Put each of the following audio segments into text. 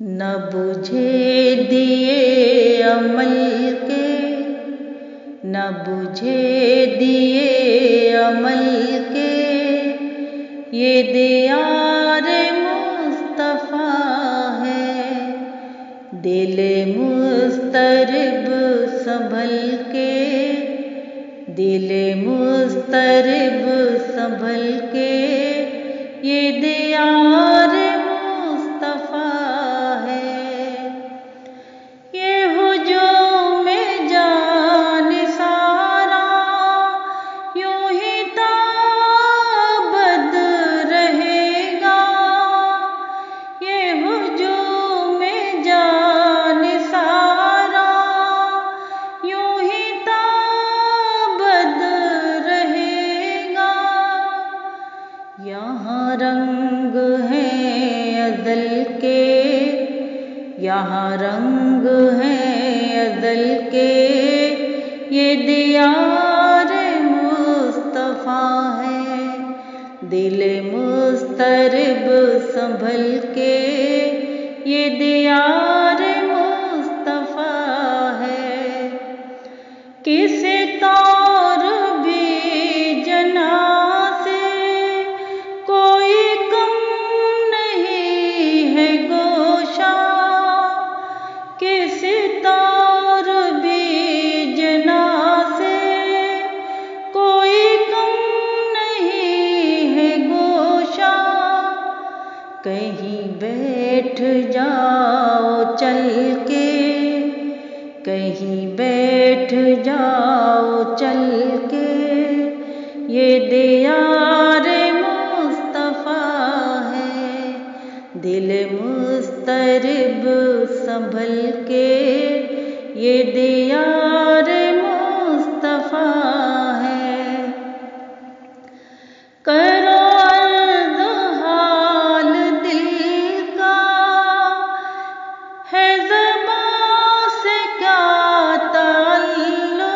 न बुझे दिए अमल के, न बुझे दिए अमल के, ये दियार मुस्तफ़ा है। दिल मुस्तरब संभल के, दिल मुस्तरब संभल के, ये दियार मुस्तफ़ा है। ये हुजूम में जान सारा यूं ही ताबद रहेगा। ये हुजूम में जान सारा यूं ही ताबद रहेगा। यहाँ रंग हैं अज़ल के, यहाँ रंग हैं अज़ल के, ये दियार मुस्तफ़ा है। दिल मुस्तरब संभल के, ये दियार मुस्तफ़ा है। किसे तौर भी जना से कोई कम नहीं है गोशा। किसी तौर भी जना से कोई कम नहीं है गोशा। कहीं बैठ जाओ चल के, कहीं बैठ जाओ चल के, ये दियार मुस्तफ़ा है। दिल मुस्तरब संभल के, ये दियार मुस्तफ़ा है। करो अर्ज़ हाल दिल का, है ज़बां से क्या ताल्लुक़।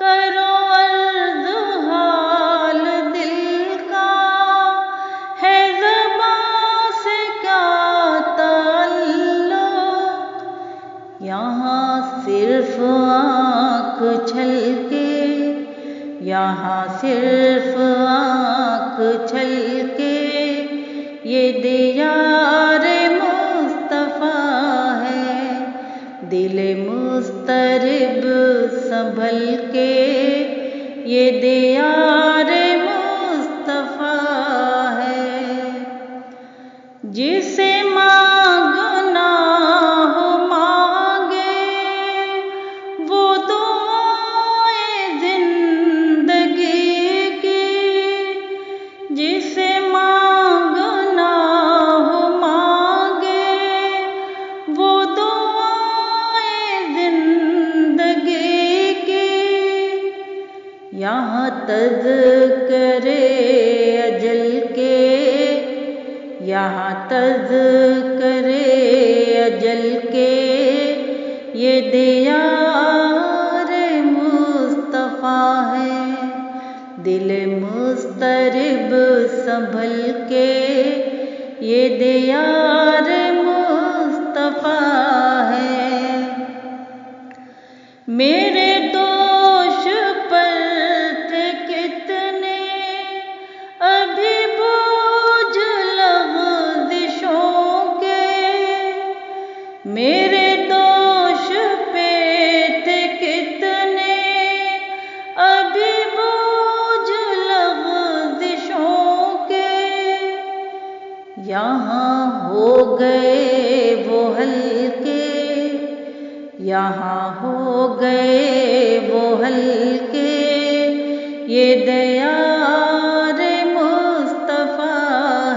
करो अर्ज़ हाल दिल का, है ज़बां से क्या ताल्लुक़। यहाँ सिर्फ आँख छलके, यहाँ सिर्फ आँख छलके, ये दियार मुस्तफ़ा है। दिल मुस्तरब संभल के, ये दियार मुस्तफ़ा है। जिसे मांगना हो मांगे, वो दुआएं जिंदगी की। जिसे मांगना हो मांगे, वो दुआएं जिंदगी की। यहाँ तज़किरे अजल के, यहाँ तज़किरे अजल के, ये दियार मुस्तफ़ा है। दिल मुस्तरब संभल के, ये दियार मुस्तफ़ा है। मेरे दोष पर थे कितने अभी बोझ लग़ज़िशों के। मेरे दोष पे थे कितने अभी बोझ लग़ज़िशों के। यहाँ हो गए वो हल्के, यहाँ हो गए वो हल्के, ये दियार मुस्तफ़ा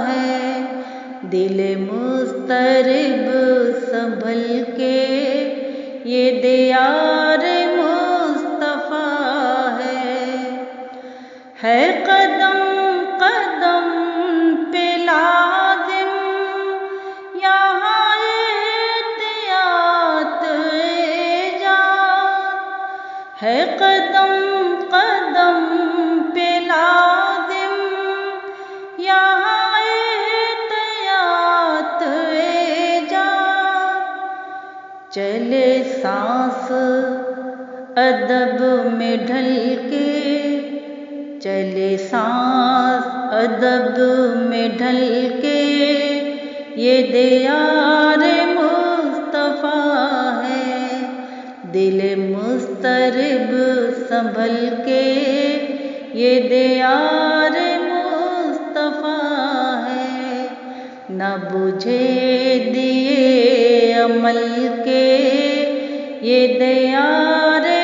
है। दिल मुस्तरब संभल के, ये दियार मुस्तफ़ा है कदम कदम पे लाज़िम यहाँ एहतियात एजाज़। है कदम कदम पे लाज़िम यहाँ एहतियात चले सांस अदब में ढल के, चले सांस अदब में ढल के, ये दियार मुस्तफ़ा है। दिल मुस्तरिब संभल के, ये दियार मुस्तफ़ा है। न बुझे दिए अमल के, ये दियार